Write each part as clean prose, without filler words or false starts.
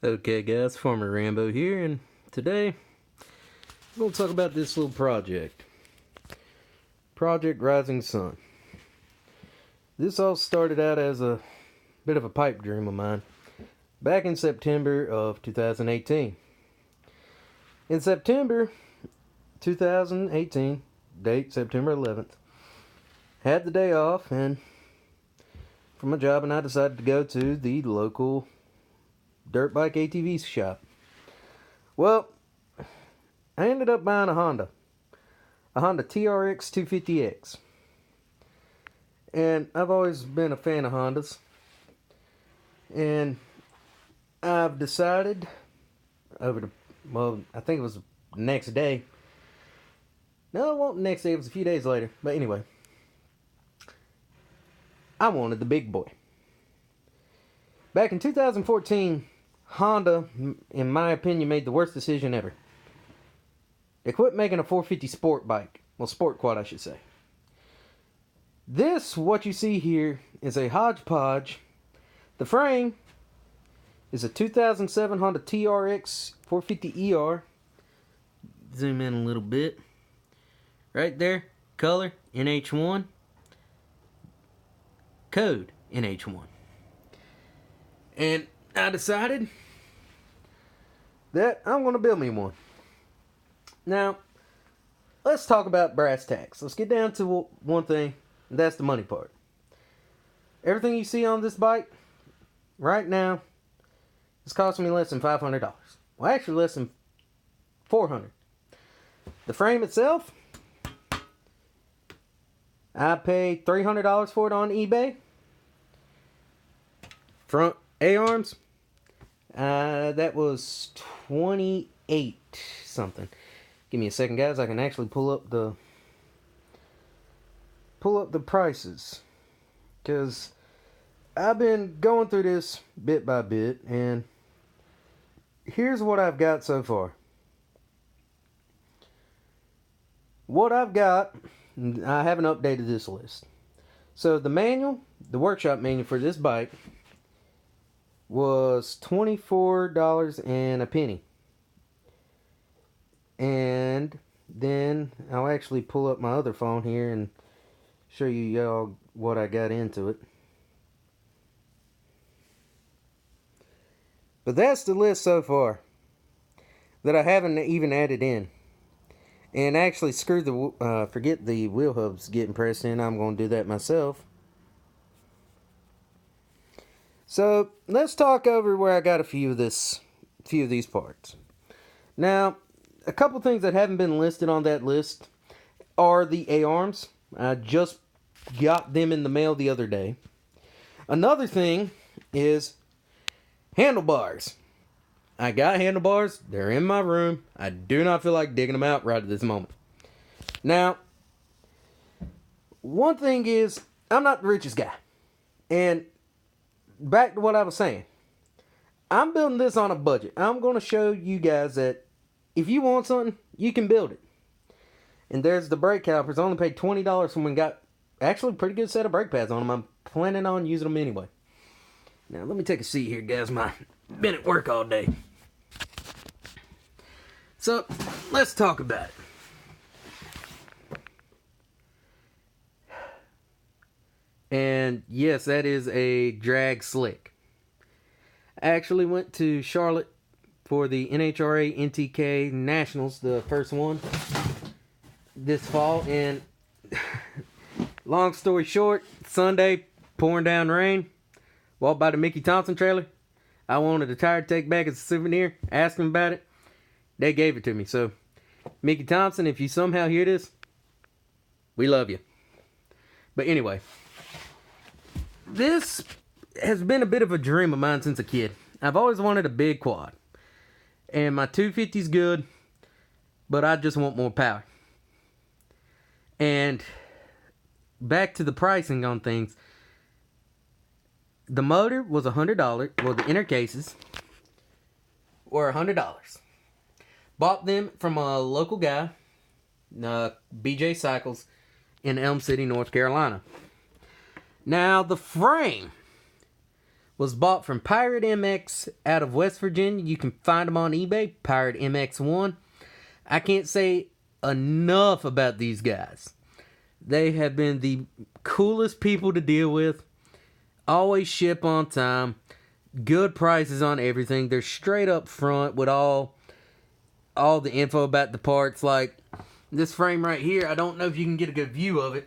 Okay guys, Farmer Rambo here, and today we're going to talk about this little project. Project Rising Sun. This all started out as a bit of a pipe dream of mine back in September of 2018. In September 2018, date September 11th, had the day off and from my job, and I decided to go to the local dirt bike ATV shop. Well, I ended up buying a Honda TRX 250X, and I've always been a fan of Hondas, and I've decided I think it was the next day. No, it wasn't the next day, it was a few days later, but anyway, I wanted the big boy. Back in 2014, Honda, in my opinion, made the worst decision ever. They quit making a 450 sport bike. Well, sport quad, I should say. This, what you see here, is a hodgepodge. The frame is a 2007 Honda TRX 450ER. Zoom in a little bit. Right there, color NH1. Code NH1. And I decided that I'm going to build me one. Now, let's talk about brass tacks. Let's get down to one thing, and that's the money part. Everything you see on this bike right now is costing me less than $500. Well, actually less than $400. The frame itself, I paid $300 for it on eBay. Front A-arms, that was 28 something. Give me a second, guys. I can actually pull up the prices, because I've been going through this bit by bit, and here's what I've got so far. What I've got, I haven't updated this list. So the manual, the workshop manual for this bike, was $24 and a penny. And then I'll actually pull up my other phone here and show you y'all what I got into it. But that's the list so far that I haven't even added in. And actually, forget the wheel hubs getting pressed in. I'm going to do that myself. So let's talk over where I got a few of these parts. Now, a couple things that haven't been listed on that list are the A-arms. I just got them in the mail the other day. Another thing is handlebars. I got handlebars. They're in my room. I do not feel like digging them out right at this moment. Now, one thing is, I'm not the richest guy. And back to what I was saying. I'm building this on a budget. I'm going to show you guys that if you want something, you can build it. And there's the brake calipers. I only paid $20 for them, got actually a pretty good set of brake pads on them. I'm planning on using them anyway. Now, let me take a seat here, guys. I've been at work all day. So, let's talk about it. And yes, that is a drag slick. I actually went to Charlotte for the NHRA NTK Nationals, the first one, this fall. And long story short, Sunday, pouring down rain. Walked by the Mickey Thompson trailer. I wanted a tire to take back as a souvenir. Asked them about it. They gave it to me. So, Mickey Thompson, if you somehow hear this, we love you. But anyway, this has been a bit of a dream of mine since a kid. I've always wanted a big quad. And my 250's good, but I just want more power. And back to the pricing on things. The motor was $100. Well, the inner cases were $100. Bought them from a local guy, BJ Cycles, in Elm City, North Carolina. Now, the frame Was bought from Pirate MX out of West Virginia. You can find them on eBay, Pirate MX1. I can't say enough about these guys. They have been the coolest people to deal with. Always ship on time. Good prices on everything. They're straight up front with all the info about the parts. Like this frame right here, I don't know if you can get a good view of it,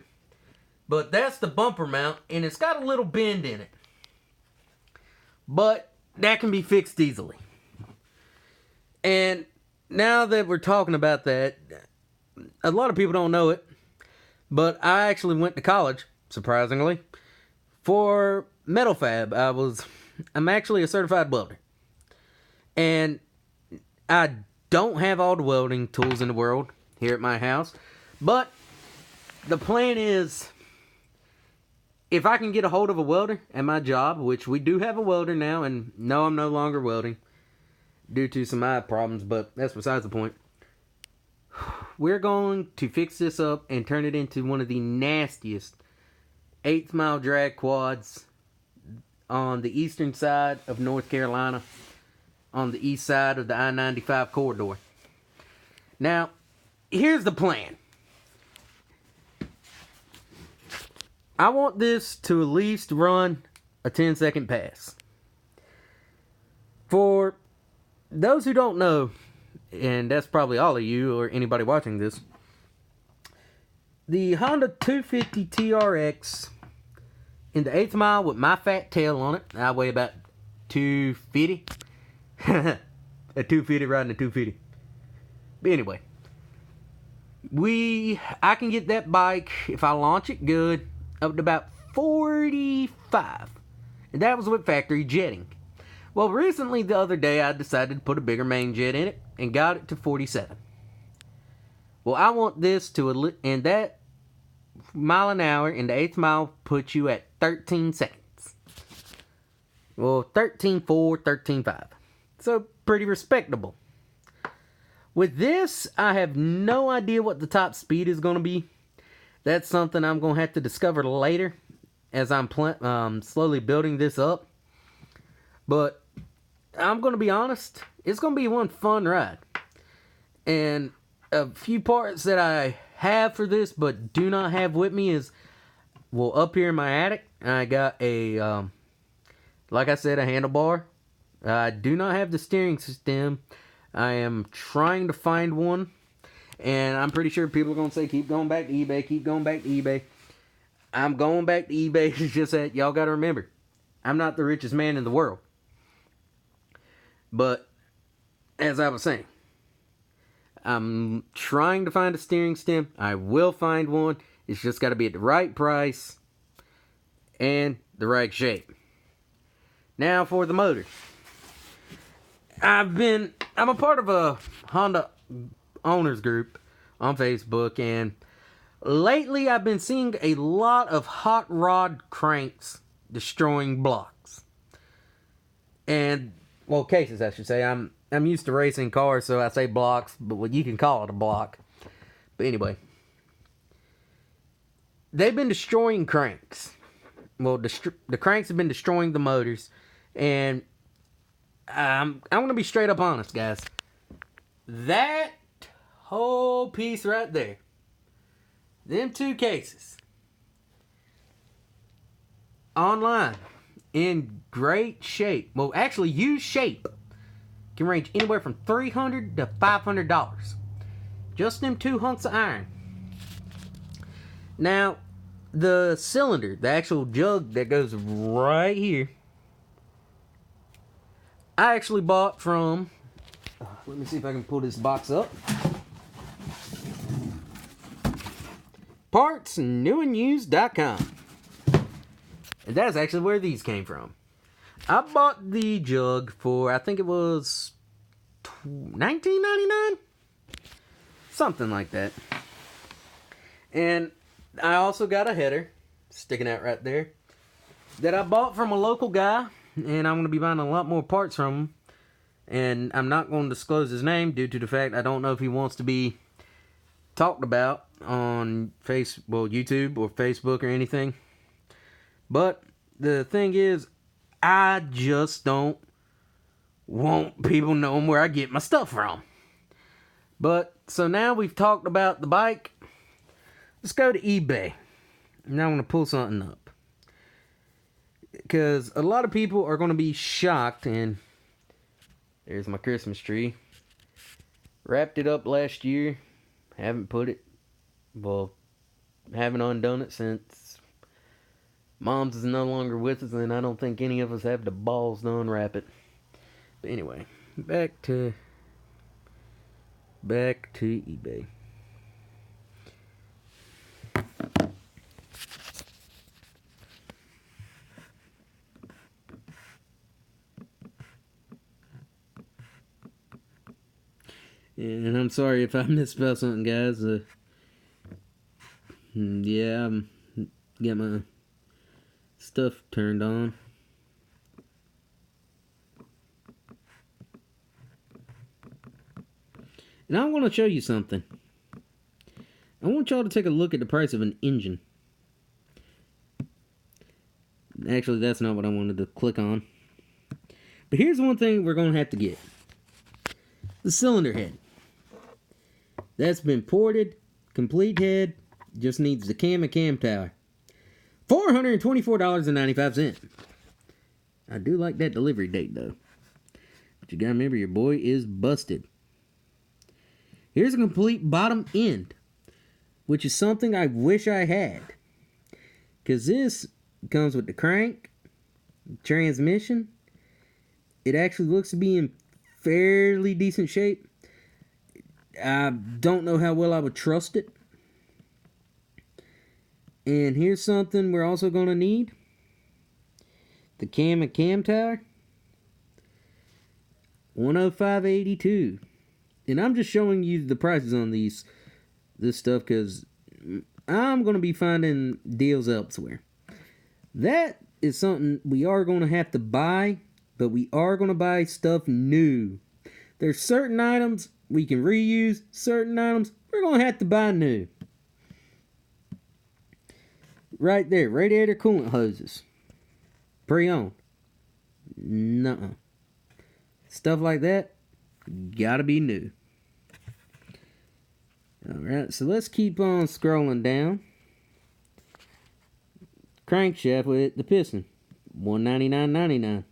but that's the bumper mount, and it's got a little bend in it. But that can be fixed easily. And now that we're talking about that, a lot of people don't know it, but I actually went to college, surprisingly, for metal fab. I'm actually a certified welder. And I don't have all the welding tools in the world here at my house, but the plan is, if I can get a hold of a welder at my job, which we do have a welder now, and no, I'm no longer welding due to some eye problems, but that's besides the point. We're going to fix this up and turn it into one of the nastiest 8th mile drag quads on the eastern side of North Carolina, on the east side of the I-95 corridor. Now, here's the plan. I want this to at least run a 10-second pass. For those who don't know, and that's probably all of you or anybody watching this, the Honda 250 TRX in the 8th mile with my fat tail on it, I weigh about 250. A 250 riding a 250. But anyway, I can get that bike, if I launch it good, up to about 45. And that was with factory jetting. Well, recently, the other day, I decided to put a bigger main jet in it and got it to 47. Well, I want this to, and that mile an hour in the 8th mile puts you at 13 seconds. Well, 13.4, 13.5. So, pretty respectable. With this, I have no idea what the top speed is going to be. That's something I'm going to have to discover later as I'm slowly building this up. But I'm going to be honest, it's going to be one fun ride. And a few parts that I have for this but do not have with me is, well, up here in my attic, I got a, like I said, a handlebar. I do not have the steering system. I am trying to find one. And I'm pretty sure people are going to say, keep going back to eBay, keep going back to eBay. I'm going back to eBay. It's just that y'all got to remember, I'm not the richest man in the world. But, as I was saying, I'm trying to find a steering stem. I will find one. It's just got to be at the right price and the right shape. Now for the motor. I'm a part of a Honda owners group on Facebook, and lately I've been seeing a lot of hot rod cranks destroying blocks. And, well, cases, I should say. I'm used to racing cars, so I say blocks, but you can call it a block. But anyway, they've been destroying cranks. Well, the cranks have been destroying the motors, and I'm going to be straight up honest, guys. That whole piece right there, them two cases, online, in great shape, well, actually used shape, can range anywhere from $300 to $500. Just them two hunks of iron. Now, the cylinder, the actual jug that goes right here, I actually bought from, let me see if I can pull this box up. PartsNewandUsed.com. And that's actually where these came from. I bought the jug for, I think it was $19.99? Something like that. And I also got a header sticking out right there that I bought from a local guy, and I'm going to be buying a lot more parts from him. And I'm not going to disclose his name due to the fact I don't know if he wants to be talked about on YouTube or Facebook or anything. But the thing is, I just don't want people knowing where I get my stuff from. But, so now we've talked about the bike. Let's go to eBay. Now I'm going to pull something up. Because a lot of people are going to be shocked. And there's my Christmas tree. Wrapped it up last year. Haven't put it. Well, haven't undone it since Mom's is no longer with us. And I don't think any of us have the balls to unwrap it. But anyway, back to eBay. And I'm sorry if I misspelled something, guys. Yeah, I'm got my stuff turned on. And I want to show you something. I want y'all to take a look at the price of an engine. Actually, that's not what I wanted to click on. But here's one thing we're going to have to get. The cylinder head. That's been ported. Complete head. Just needs the cam and cam tower. $424.95. I do like that delivery date, though. But you gotta remember, your boy is busted. Here's a complete bottom end, which is something I wish I had. Because this comes with the crank, transmission. It actually looks to be in fairly decent shape. I don't know how well I would trust it. And here's something we're also going to need. The cam and cam tower. $105.82. And I'm just showing you the prices on this stuff because I'm going to be finding deals elsewhere. That is something we are going to have to buy, but we are going to buy stuff new. There's certain items we can reuse, certain items we're going to have to buy new. Right there, radiator coolant hoses. Pre-owned. Nuh-uh. Stuff like that, gotta be new. Alright, so let's keep on scrolling down. Crankshaft with the piston. $199.99.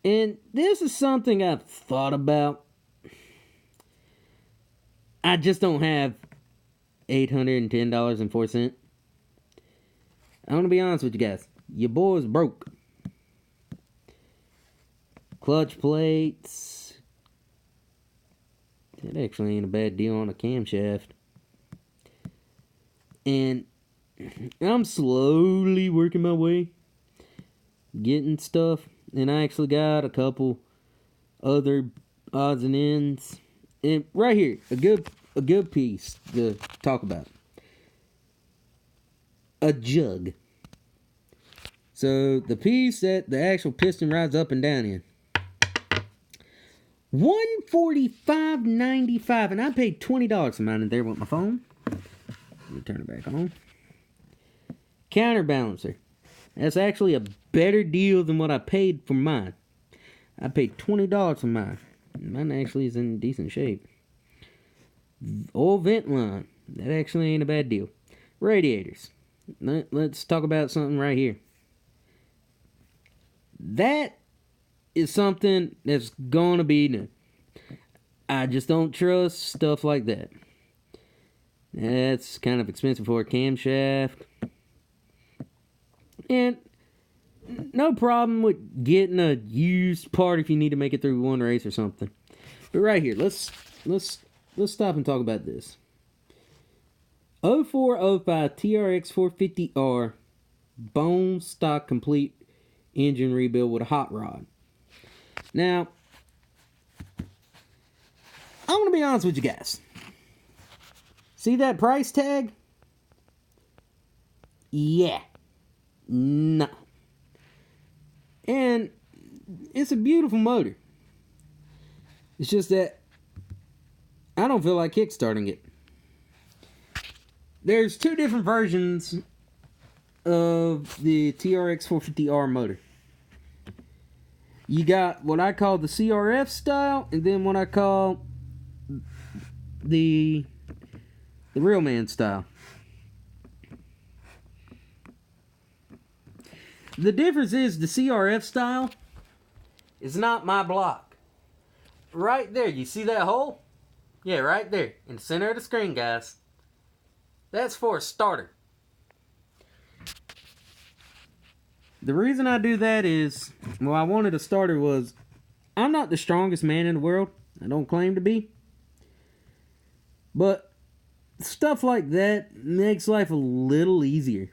And this is something I've thought about. I just don't have $810.04. I'm going to be honest with you guys. Your boy's broke. Clutch plates. That actually ain't a bad deal on a camshaft. And I'm slowly working my way. Getting stuff. And I actually got a couple other odds and ends. And right here, a good piece to talk about. A jug. So the piece that the actual piston rides up and down in. $145.95, and I paid $20 for mine in there with my phone. Let me turn it back on. Counterbalancer. That's actually a better deal than what I paid for mine. I paid $20 for mine. Mine actually is in decent shape. Oil vent line. That actually ain't a bad deal. Radiators. Let's talk about something right here. That is something that's gonna be new. I just don't trust stuff like that. That's kind of expensive for a camshaft. And no problem with getting a used part if you need to make it through one race or something. But right here, let's stop and talk about this. 0405 TRX 450R bone stock complete engine rebuild with a hot rod. Now, I'm going to be honest with you guys. See that price tag? Yeah. No. And it's a beautiful motor. It's just that I don't feel like kickstarting it. There's two different versions of the TRX 450R motor. You got what I call the CRF style, and then what I call the real man style. The difference is the CRF style is not my block. Right there, you see that hole? Yeah, right there, in the center of the screen, guys. That's for a starter. The reason I do that is, well, I wanted a starter was, I'm not the strongest man in the world. I don't claim to be. But stuff like that makes life a little easier.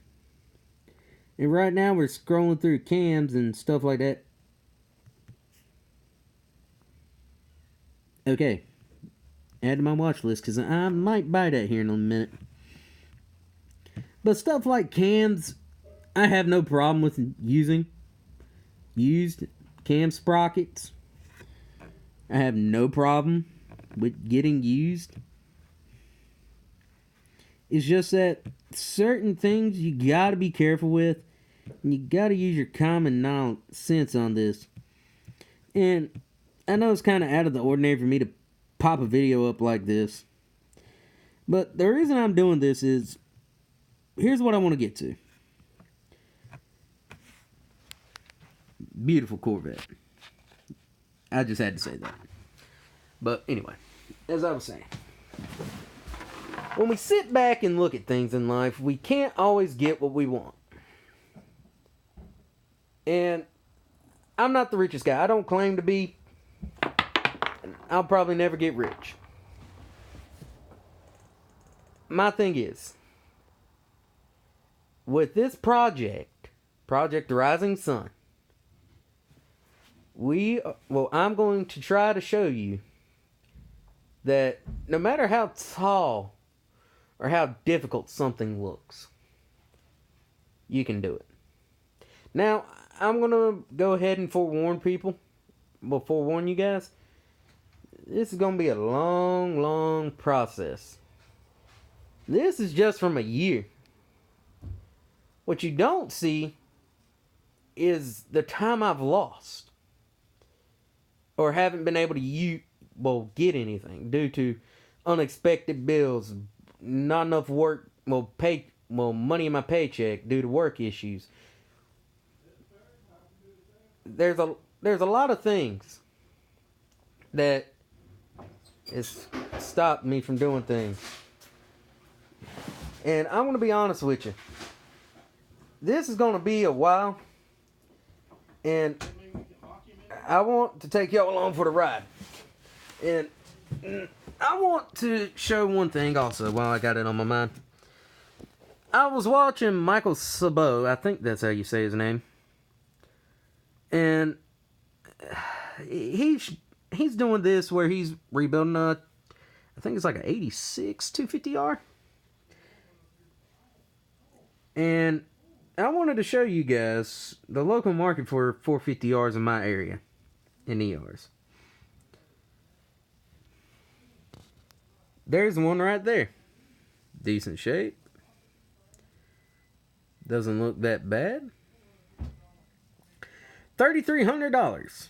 And right now we're scrolling through cams and stuff like that. Okay. Add to my watch list because I might buy that here in a minute. But stuff like cams, I have no problem with using. Used cam sprockets. I have no problem with getting used. It's just that certain things you gotta be careful with. And you gotta use your common sense on this. And I know it's kind of out of the ordinary for me to pop a video up like this. But the reason I'm doing this is, here's what I want to get to. Beautiful Corvette. I just had to say that. But anyway, as I was saying, when we sit back and look at things in life, we can't always get what we want. And I'm not the richest guy. I don't claim to be. I'll probably never get rich. My thing is, with this project, Project Rising Sun, I'm going to try to show you that no matter how tall or how difficult something looks, you can do it. Now, I'm going to go ahead and forewarn you guys. This is going to be a long, long process. This is just from a year. What you don't see is the time I've lost or haven't been able to get anything due to unexpected bills, not enough work, money in my paycheck due to work issues. There's a lot of things that has stopped me from doing things. And I'm going to be honest with you. This is going to be a while. And I want to take y'all along for the ride. And I want to show one thing also while I got it on my mind. I was watching Michael Sabot. I think that's how you say his name. And he's doing this where he's rebuilding I think it's like an 86 250R. And I wanted to show you guys the local market for 450Rs in my area, in ERs. There's one right there. Decent shape. Doesn't look that bad. $3,300.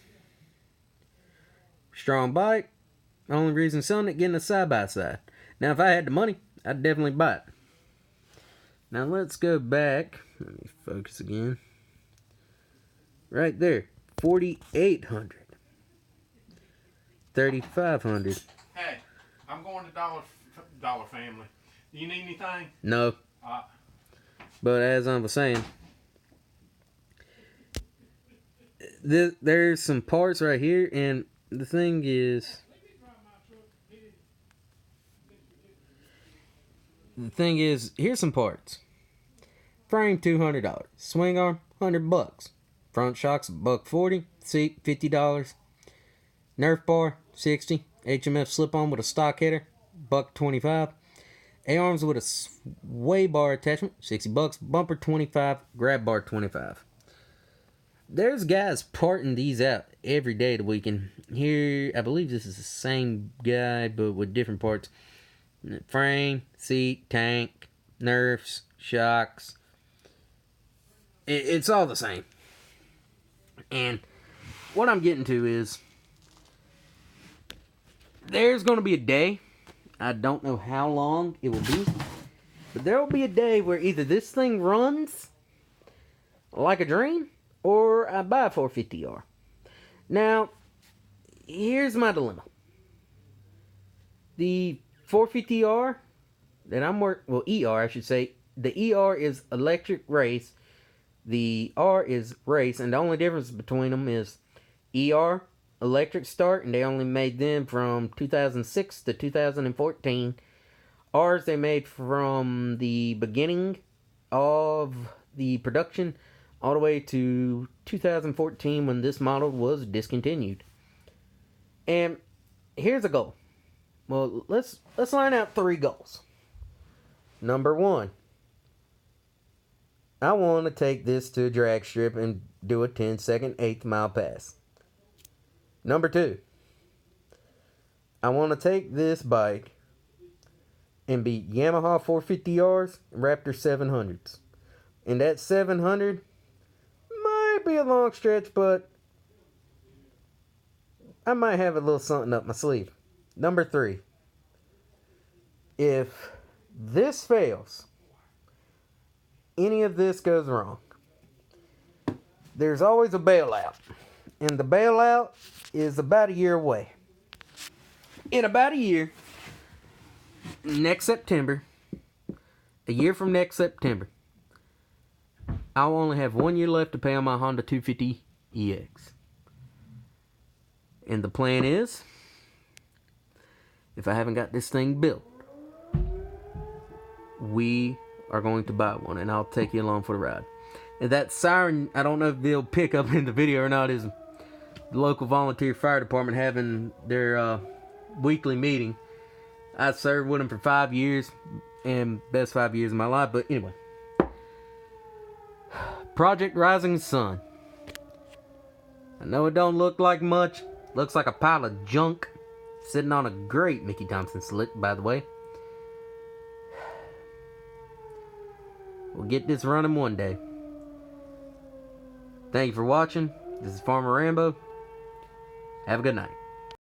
Strong bike. Only reason selling it, getting a side-by-side. Now, if I had the money, I'd definitely buy it. Now, let's go back. Let me focus again. Right there. 4,800. 3,500. Hey, I'm going to Dollar Family. Do you need anything? No. But as I was saying, there's some parts right here, and the thing is, here's some parts. Frame $200, swing arm $100, front shocks $140, seat $50, Nerf bar $60, HMF slip on with a stock header $125, A-arms with a sway bar attachment $60, bumper $25, grab bar $25. There's guys parting these out every day of the week, and here I believe this is the same guy but with different parts. Frame, seat, tank, Nerfs, shocks. It's all the same. And what I'm getting to is there's going to be a day, I don't know how long it will be, but there will be a day where either this thing runs like a dream or I buy a 450R. Now, here's my dilemma. The 450R that I'm ER I should say, the ER is electric race, the R is race, and the only difference between them is ER electric start, and they only made them from 2006 to 2014. R's they made from the beginning of the production all the way to 2014 when this model was discontinued. And here's a goal. Well, let's line out 3 goals. Number 1, I want to take this to a drag strip and do a 10-second 1/8 mile pass. Number 2, I want to take this bike and beat Yamaha 450Rs and Raptor 700s. And that 700 might be a long stretch, but I might have a little something up my sleeve. Number 3, if this fails, any of this goes wrong, there's always a bailout. And the bailout is about a year away. In about a year, next September, a year from next September, I'll only have 1 year left to pay on my Honda 250 EX. And the plan is, if I haven't got this thing built, we are going to buy one, and I'll take you along for the ride. And that siren, I don't know if they'll pick up in the video or not, is the local volunteer fire department having their weekly meeting. I served with them for 5 years, and best 5 years of my life. But anyway, Project Rising Sun. I know it don't look like much. Looks like a pile of junk sitting on a great Mickey Thompson slick, by the way. We'll get this running one day. Thank you for watching. This is Farmer Rambo. Have a good night.